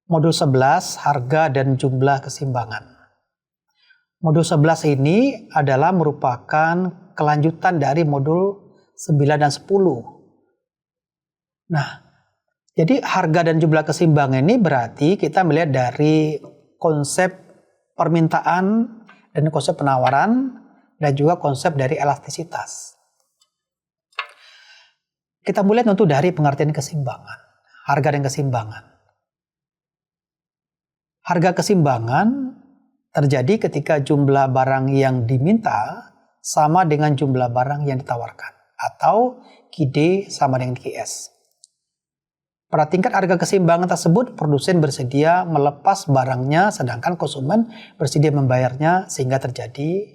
Modul 11, harga dan jumlah keseimbangan. Modul 11 ini adalah merupakan kelanjutan dari modul 9 dan 10. Nah, jadi harga dan jumlah keseimbangan ini berarti kita melihat dari konsep permintaan dan konsep penawaran dan juga konsep dari elastisitas. Kita mulai tentu dari pengertian keseimbangan, harga dan keseimbangan. Harga keseimbangan terjadi ketika jumlah barang yang diminta sama dengan jumlah barang yang ditawarkan, atau QD sama dengan QS. Pada tingkat harga keseimbangan tersebut, produsen bersedia melepas barangnya sedangkan konsumen bersedia membayarnya sehingga terjadi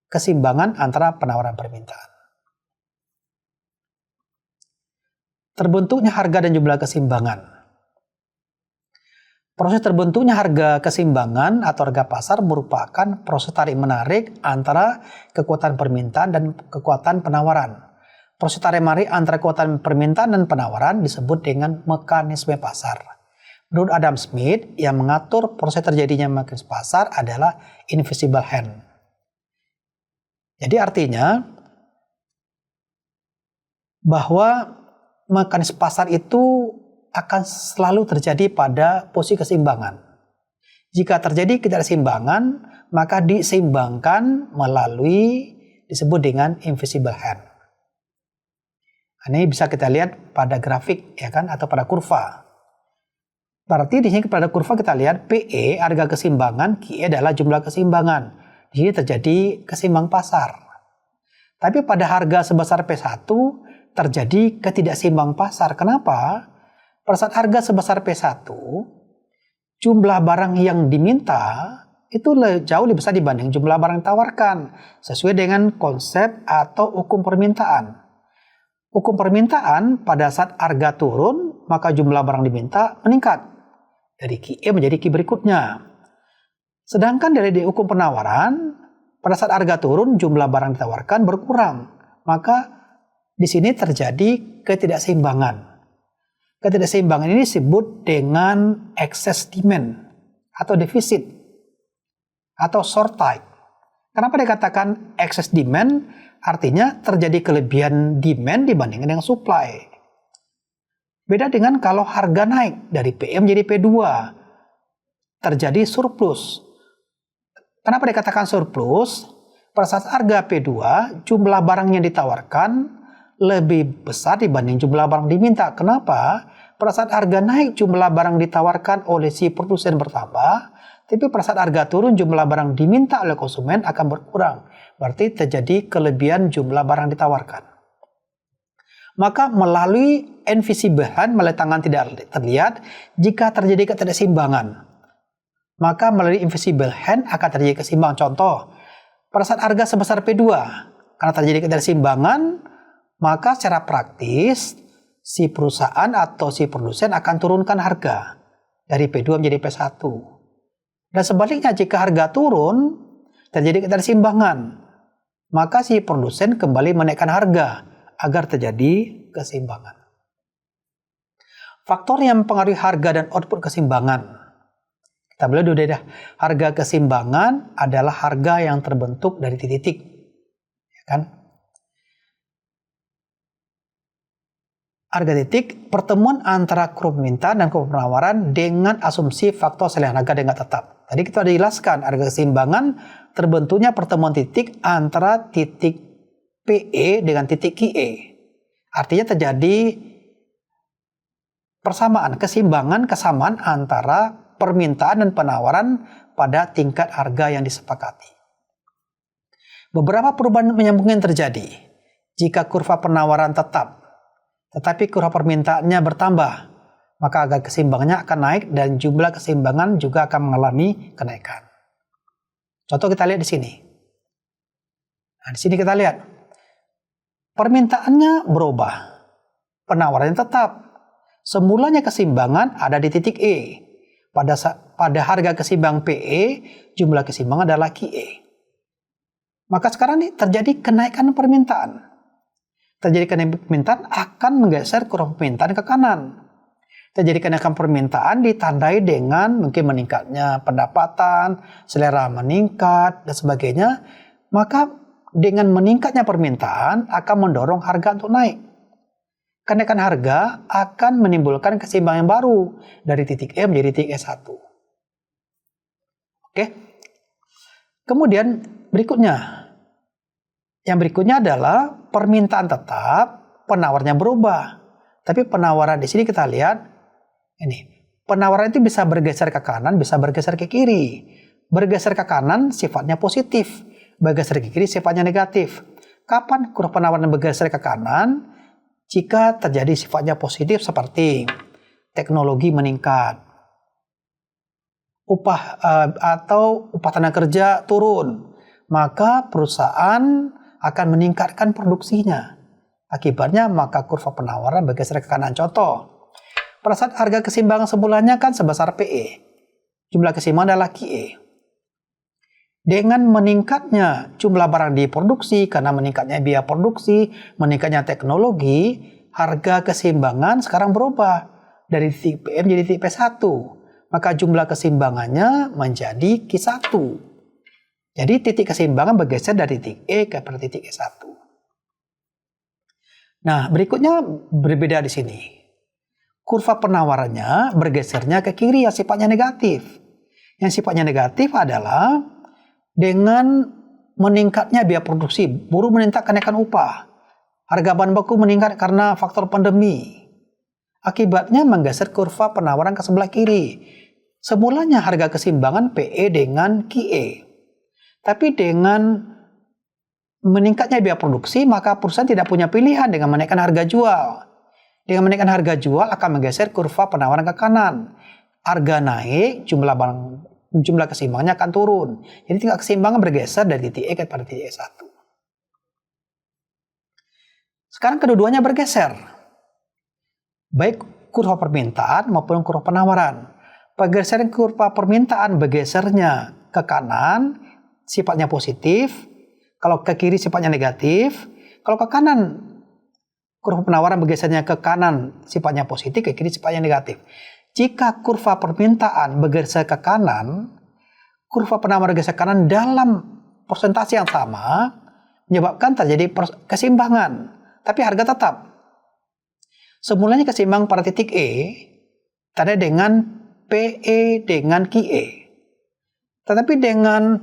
keseimbangan antara penawaran permintaan. Terbentuknya harga dan jumlah keseimbangan. Proses terbentuknya harga keseimbangan atau harga pasar merupakan proses tarik-menarik antara kekuatan permintaan dan kekuatan penawaran. Proses tarik-menarik antara kekuatan permintaan dan penawaran disebut dengan mekanisme pasar. Menurut Adam Smith, yang mengatur proses terjadinya mekanisme pasar adalah invisible hand. Jadi artinya bahwa mekanisme pasar itu akan selalu terjadi pada posisi keseimbangan. Jika terjadi ketidakseimbangan, maka diseimbangkan melalui disebut dengan invisible hand. Ini bisa kita lihat pada grafik ya kan, atau pada kurva. Berarti di sini pada kurva kita lihat PE harga keseimbangan, QE adalah jumlah keseimbangan. Di sini terjadi keseimbang pasar. Tapi pada harga sebesar P1 terjadi ketidakseimbang pasar. Kenapa? Pada saat harga sebesar P1, jumlah barang yang diminta itu jauh lebih besar dibanding jumlah barang yang ditawarkan, sesuai dengan konsep atau hukum permintaan. Hukum permintaan pada saat harga turun, maka jumlah barang diminta meningkat dari QE menjadi QI berikutnya. Sedangkan dari hukum penawaran, pada saat harga turun, jumlah barang ditawarkan berkurang. Maka di sini terjadi ketidakseimbangan. Ketidakseimbangan ini disebut dengan excess demand atau defisit atau short type. Kenapa dikatakan excess demand? Artinya terjadi kelebihan demand dibandingkan dengan supply. Beda dengan kalau harga naik dari PE menjadi P2, terjadi surplus. Kenapa dikatakan surplus? Pada saat harga P2, jumlah barang yang ditawarkan lebih besar dibanding jumlah barang diminta. Kenapa? Pada saat harga naik, jumlah barang ditawarkan oleh si produsen bertambah, tapi pada saat harga turun, jumlah barang diminta oleh konsumen akan berkurang. Berarti terjadi kelebihan jumlah barang ditawarkan. Maka melalui invisible hand, melalui tangan tidak terlihat, jika terjadi ketidakseimbangan, maka melalui invisible hand akan terjadi keseimbangan. Contoh, pada saat harga sebesar P2, karena terjadi ketidakseimbangan, maka secara praktis si perusahaan atau si produsen akan turunkan harga dari P2 menjadi P1. Dan sebaliknya, jika harga turun, terjadi ketidakseimbangan, maka si produsen kembali menaikkan harga agar terjadi keseimbangan. Faktor yang mempengaruhi harga dan output keseimbangan. Kita mulai dulu deh. Harga keseimbangan adalah harga yang terbentuk dari titik-titik, ya kan? Harga titik, pertemuan antara kurva permintaan dan kurva penawaran dengan asumsi faktor selain harga dengan tetap. Tadi kita sudah jelaskan, harga keseimbangan terbentuknya pertemuan titik antara titik PE dengan titik QE. Artinya terjadi persamaan, kesamaan antara permintaan dan penawaran pada tingkat harga yang disepakati. Beberapa perubahan menyambung yang terjadi jika kurva penawaran tetap, tetapi kurva permintaannya bertambah, maka harga keseimbangannya akan naik dan jumlah keseimbangan juga akan mengalami kenaikan. Contoh kita lihat di sini. Nah, di sini kita lihat permintaannya berubah, penawarannya tetap. Semulanya keseimbangan ada di titik E. Pada harga keseimbangan PE, jumlah keseimbangan adalah QE. Maka sekarang ini terjadi kenaikan permintaan. Terjadi kenaikan permintaan akan menggeser kurva permintaan ke kanan. Terjadi kenaikan permintaan ditandai dengan mungkin meningkatnya pendapatan, selera meningkat, dan sebagainya. Maka dengan meningkatnya permintaan akan mendorong harga untuk naik. Kenaikan harga akan menimbulkan keseimbangan baru dari titik E menjadi titik E1. Oke. Kemudian berikutnya. Yang berikutnya adalah permintaan tetap, penawarnya berubah. Tapi penawaran di sini kita lihat ini. Penawaran itu bisa bergeser ke kanan, bisa bergeser ke kiri. Bergeser ke kanan sifatnya positif, bergeser ke kiri sifatnya negatif. Kapan kurva penawaran bergeser ke kanan? Jika terjadi sifatnya positif seperti teknologi meningkat, upah tenaga kerja turun, maka perusahaan akan meningkatkan produksinya. Akibatnya maka kurva penawaran bergeser ke kanan. Contoh, pada saat harga keseimbangan semulanya kan sebesar PE, jumlah keseimbangan adalah QE. Dengan meningkatnya jumlah barang diproduksi, karena meningkatnya biaya produksi, meningkatnya teknologi, harga keseimbangan sekarang berubah dari titik PE menjadi titik P1. Maka jumlah keseimbangannya menjadi Q1. Jadi titik keseimbangan bergeser dari titik E ke titik E1. Nah, berikutnya berbeda di sini. Kurva penawarannya bergesernya ke kiri yang sifatnya negatif. Yang sifatnya negatif adalah dengan meningkatnya biaya produksi, buruh meningkat kenaikan upah. Harga bahan baku meningkat karena faktor pandemi. Akibatnya menggeser kurva penawaran ke sebelah kiri. Semulanya harga keseimbangan PE dengan QE. Tapi dengan meningkatnya biaya produksi, maka perusahaan tidak punya pilihan dengan menaikkan harga jual. Dengan menaikkan harga jual akan menggeser kurva penawaran ke kanan. Harga naik, jumlah keseimbangannya akan turun. Jadi tingkat keseimbangan bergeser dari titik E kepada titik E1. Sekarang kedua-duanya bergeser. Baik kurva permintaan maupun kurva penawaran. Pergeseran kurva permintaan bergesernya ke kanan, sifatnya positif. Kalau ke kiri sifatnya negatif. Kalau ke kanan, kurva penawaran bergesernya ke kanan sifatnya positif, ke kiri sifatnya negatif. Jika kurva permintaan bergeser ke kanan, kurva penawaran bergeser ke kanan dalam persentase yang sama, menyebabkan terjadi keseimbangan. Tapi harga tetap. Semulanya keseimbangan pada titik E, tanda dengan PE dengan QE. Tetapi dengan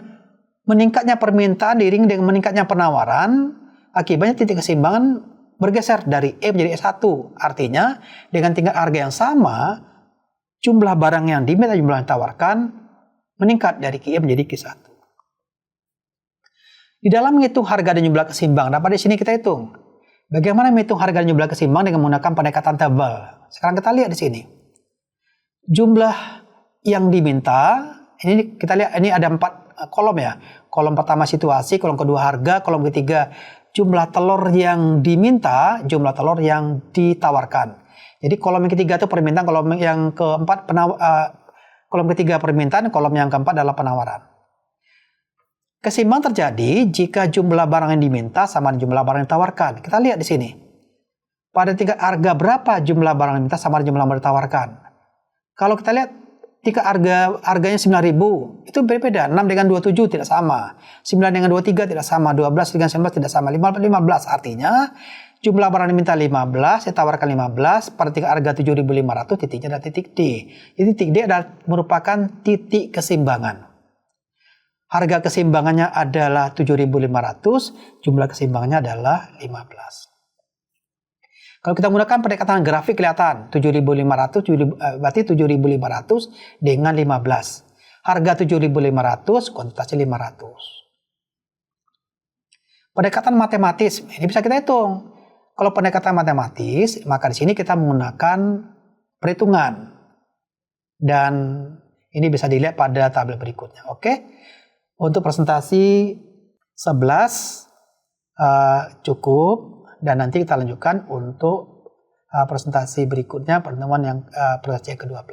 meningkatnya permintaan diiringi dengan meningkatnya penawaran, akibatnya titik keseimbangan bergeser dari E menjadi E1. Artinya, dengan tingkat harga yang sama, jumlah barang yang diminta, jumlah yang ditawarkan, meningkat dari QE menjadi Q1. Di dalam menghitung harga dan jumlah keseimbangan, dapat di sini kita hitung. Bagaimana menghitung harga dan jumlah keseimbangan dengan menggunakan pendekatan tabel. Sekarang kita lihat di sini. Jumlah yang diminta, ini kita lihat, ini ada 4 kolom ya. Kolom pertama situasi, kolom kedua harga, kolom ketiga jumlah telur yang diminta, jumlah telur yang ditawarkan. Jadi kolom yang ketiga itu permintaan, kolom yang keempat kolom ketiga permintaan, kolom yang keempat adalah penawaran. Keseimbangan terjadi jika jumlah barang yang diminta sama jumlah barang yang ditawarkan. Kita lihat di sini. Pada tingkat harga berapa jumlah barang yang diminta sama jumlah barang yang ditawarkan. Kalau kita lihat tingkat harganya 9.000, itu berbeda. 6 dengan 27 tidak sama. 9 dengan 23 tidak sama. 12 dengan 19 tidak sama. 15 artinya jumlah barang yang diminta 15, ditawarkan 15, pada tingkat harga 7.500, titiknya adalah titik D. Jadi titik D adalah merupakan titik keseimbangan. Harga keseimbangannya adalah 7.500, jumlah keseimbangannya adalah 15. Kalau kita menggunakan pendekatan grafik kelihatan 7.500, berarti 7.500 dengan 15. Harga 7.500, kuantitasnya 500. Pendekatan matematis, ini bisa kita hitung. Kalau pendekatan matematis, maka di sini kita menggunakan perhitungan. Dan ini bisa dilihat pada tabel berikutnya. Oke. Untuk presentasi 11 cukup, dan nanti kita lanjutkan untuk presentasi berikutnya, pertemuan yang presentasi ke-12.